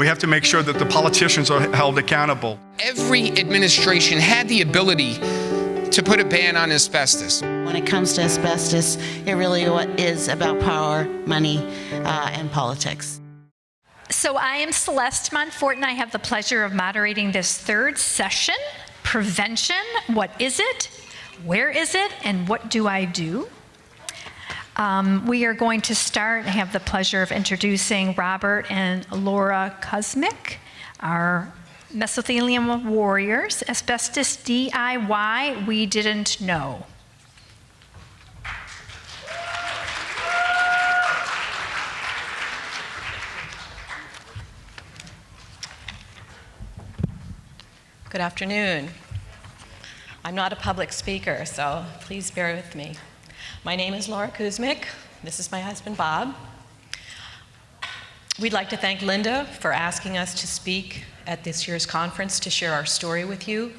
We have to make sure that the politicians are held accountable. Every administration had the ability to put a ban on asbestos. When it comes to asbestos, it really is about power, money, and politics. So I am Celeste Montfort, and I have the pleasure of moderating this third session, Prevention. What is it? Where is it? And what do I do? We are going to start. I have the pleasure of introducing Robert and Laura Kuzmick, our mesothelioma warriors. Asbestos DIY, we didn't know. Good afternoon. I'm not a public speaker, so please bear with me. My name is Laura Kuzmick. This is my husband, Bob. We'd like to thank Linda for asking us to speak at this year's conference to share our story with you.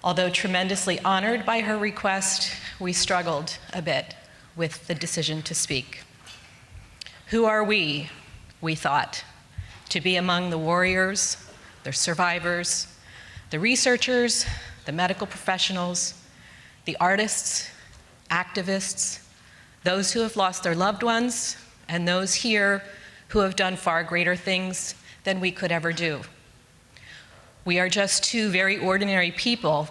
Although tremendously honored by her request, we struggled a bit with the decision to speak. Who are we thought, to be among the warriors, the survivors, the researchers, the medical professionals, the artists, activists, those who have lost their loved ones, and those here who have done far greater things than we could ever do. We are just two very ordinary people,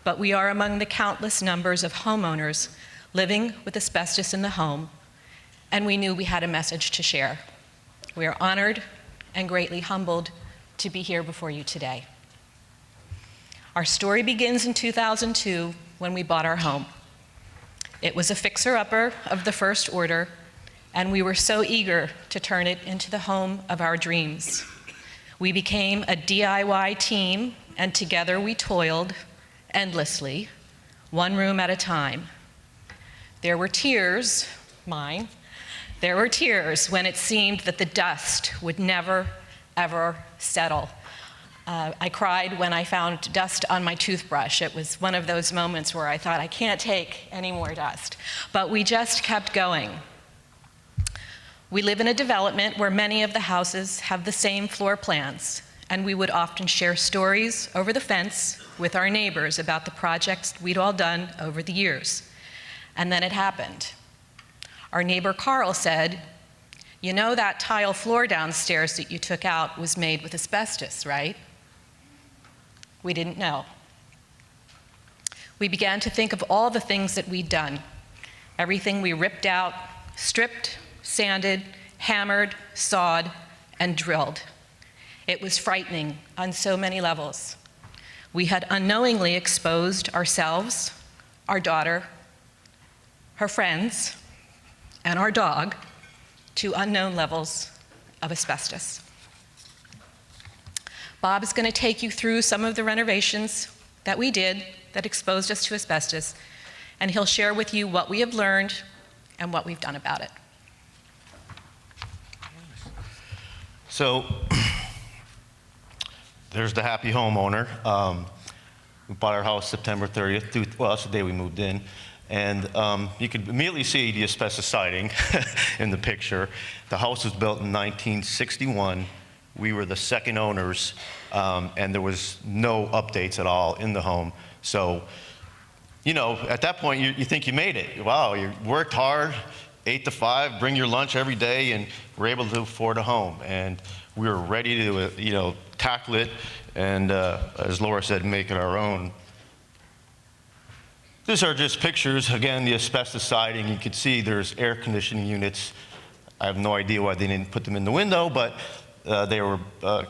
but we are among the countless numbers of homeowners living with asbestos in the home, and we knew we had a message to share. We are honored and greatly humbled to be here before you today. Our story begins in 2002 when we bought our home. It was a fixer-upper of the first order, and we were so eager to turn it into the home of our dreams. We became a DIY team, and together we toiled endlessly, one room at a time. There were tears, mine, there were tears when it seemed that the dust would never, ever settle. I cried when I found dust on my toothbrush. It was one of those moments where I thought, I can't take any more dust. But we just kept going. We live in a development where many of the houses have the same floor plans, and we would often share stories over the fence with our neighbors about the projects we'd all done over the years. And then it happened. Our neighbor Carl said, "You know that tile floor downstairs that you took out was made with asbestos, right?" We didn't know. We began to think of all the things that we'd done, everything we ripped out, stripped, sanded, hammered, sawed, and drilled. It was frightening on so many levels. We had unknowingly exposed ourselves, our daughter, her friends, and our dog to unknown levels of asbestos. Bob is going to take you through some of the renovations that we did that exposed us to asbestos, and he'll share with you what we have learned and what we've done about it. So, there's the happy homeowner. We bought our house September 30th, well, that's the day we moved in. And you could immediately see the asbestos siding in the picture. The house was built in 1961. We were the second owners, and there was no updates at all in the home. So, you know, at that point, you think you made it. Wow, you worked hard, 8 to 5, bring your lunch every day, and we're able to afford a home. And we were ready to, you know, tackle it, and as Laura said, make it our own. These are just pictures. Again, the asbestos siding. You can see there's air conditioning units. I have no idea why they didn't put them in the window, but they were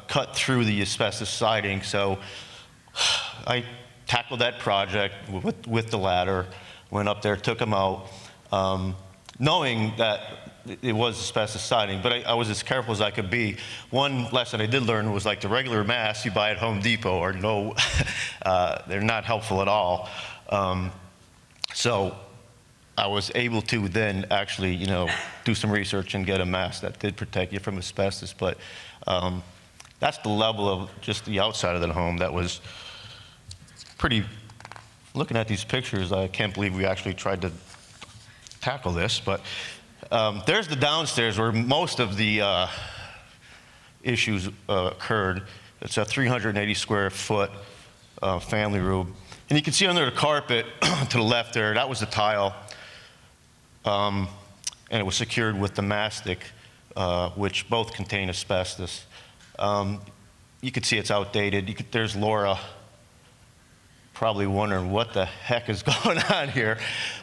cut through the asbestos siding. So I tackled that project with the ladder, went up there, took them out, knowing that it was asbestos siding, but I was as careful as I could be. One lesson I did learn was, like, the regular masks you buy at Home Depot are they're not helpful at all. So I was able to then actually, you know, do some research and get a mask that did protect you from asbestos. But that's the level of just the outside of the home that was pretty. Looking at these pictures, I can't believe we actually tried to tackle this. But there's the downstairs where most of the issues occurred. It's a 380 square foot family room. And you can see under the carpet to the left there, that was the tile. And it was secured with the mastic, which both contain asbestos. You can see it's outdated. There's Laura probably wondering what the heck is going on here.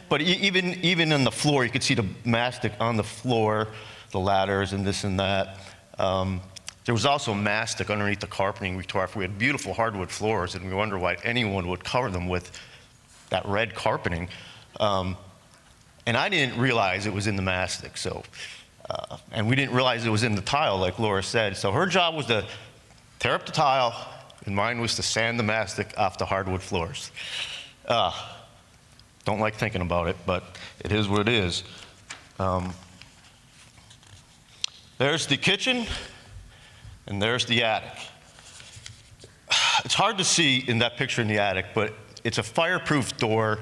But even on the floor, you can see the mastic on the floor, the ladders and this and that. There was also mastic underneath the carpeting we tore off. We had beautiful hardwood floors, and we wonder why anyone would cover them with that red carpeting. And I didn't realize it was in the mastic, so, and we didn't realize it was in the tile, like Laura said. So her job was to tear up the tile, and mine was to sand the mastic off the hardwood floors. Don't like thinking about it, but it is what it is. There's the kitchen, and there's the attic. It's hard to see in that picture in the attic, but it's a fireproof door,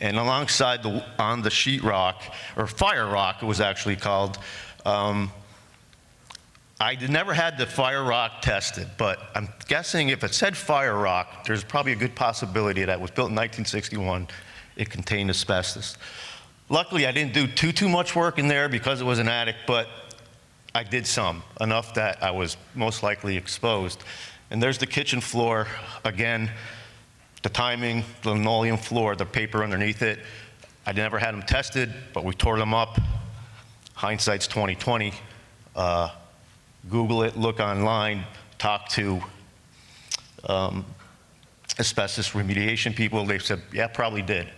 and alongside on the sheetrock, or fire rock it was actually called, I never had the fire rock tested, but I'm guessing if it said fire rock, there's probably a good possibility that it was built in 1961. It contained asbestos. Luckily, I didn't do too much work in there because it was an attic, but I did some, enough that I was most likely exposed. And there's the kitchen floor. Again, the timing, the linoleum floor, the paper underneath it. I never had them tested, but we tore them up. Hindsight's 20/20. Google it, look online, talk to asbestos remediation people. They said, yeah, probably did,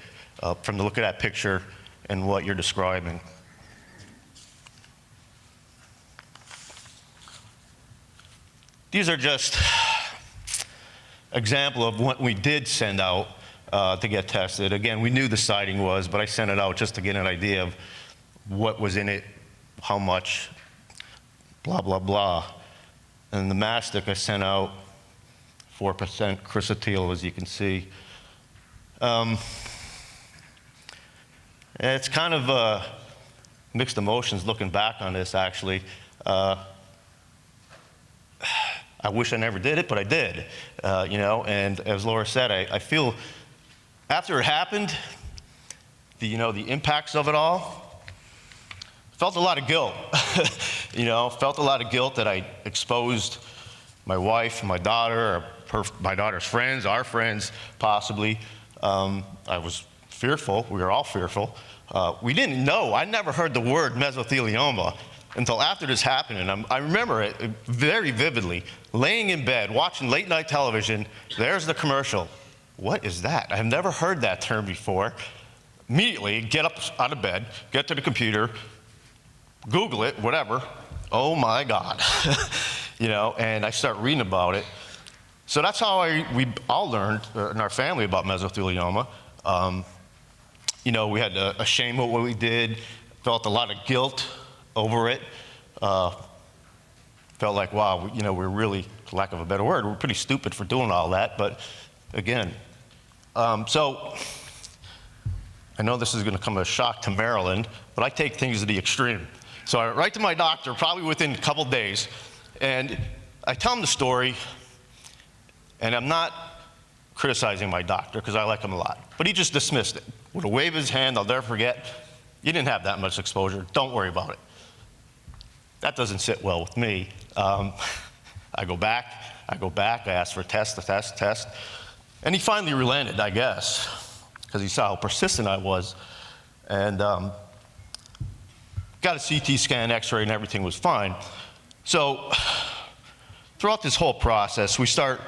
from the look of that picture and what you're describing. These are just example of what we did send out to get tested. Again, we knew the siding was, but I sent it out just to get an idea of what was in it, how much, blah, blah, blah. And the mastic I sent out, 4% chrysotile, as you can see. It's kind of mixed emotions looking back on this, actually. I wish I never did it, but I did, you know, and as Laura said, I feel after it happened, the impacts of it all, felt a lot of guilt, you know, felt a lot of guilt that I exposed my wife, my daughter, or my daughter's friends, our friends, possibly. I was fearful. We were all fearful. We didn't know. I never heard the word mesothelioma until after this happened, and I remember it very vividly. Laying in bed, watching late night television, there's the commercial. What is that? I've never heard that term before. Immediately, get up out of bed, get to the computer, Google it, whatever. Oh my God. You know, and I start reading about it. So that's how we all learned in our family about mesothelioma. You know, we had a shame of what we did, felt a lot of guilt over it. Felt like, wow, you know, we're really, for lack of a better word, we're pretty stupid for doing all that. But again, so I know this is going to come as a shock to Maryland, but I take things to the extreme. So I write to my doctor probably within a couple days, and I tell him the story, and I'm not criticizing my doctor because I like him a lot, but he just dismissed it. With a wave of his hand, I'll never forget, you didn't have that much exposure, don't worry about it. That doesn't sit well with me. I go back, I ask for a test, and he finally relented, I guess, because he saw how persistent I was, and got a CT scan, x-ray, and everything was fine. So throughout this whole process, we start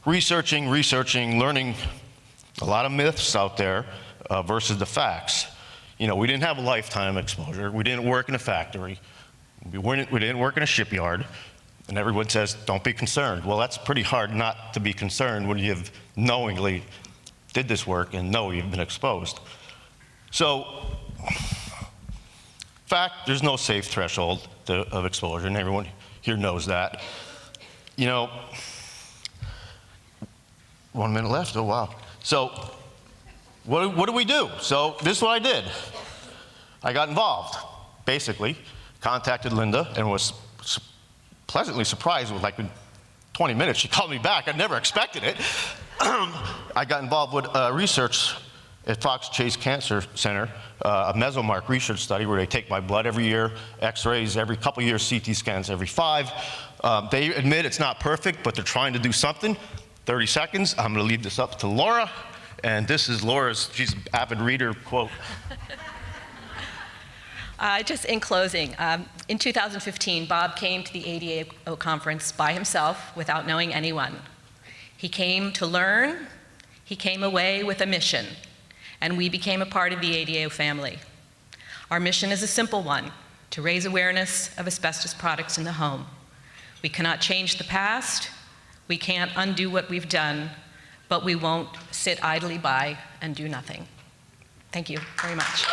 researching, learning a lot of myths out there versus the facts. You know, we didn't have a lifetime exposure. We didn't work in a factory. We didn't work in a shipyard. And everyone says, don't be concerned. Well, that's pretty hard not to be concerned when you've knowingly did this work and know you've been exposed. So, in fact, there's no safe threshold of exposure, and everyone here knows that. You know, 1 minute left, oh wow. So, what do we do? So, this is what I did. I got involved, basically, contacted Linda and was pleasantly surprised with, like, in 20 minutes, she called me back. I never expected it. I got involved with research at Fox Chase Cancer Center, a Mesomark research study where they take my blood every year, x-rays every couple years, CT scans every 5. They admit it's not perfect, but they're trying to do something. 30 seconds, I'm gonna leave this up to Laura, and this is Laura's, she's an avid reader, quote. Just in closing, in 2015, Bob came to the ADAO conference by himself without knowing anyone. He came to learn, he came away with a mission, and we became a part of the ADAO family. Our mission is a simple one, to raise awareness of asbestos products in the home. We cannot change the past, we can't undo what we've done, but we won't sit idly by and do nothing. Thank you very much.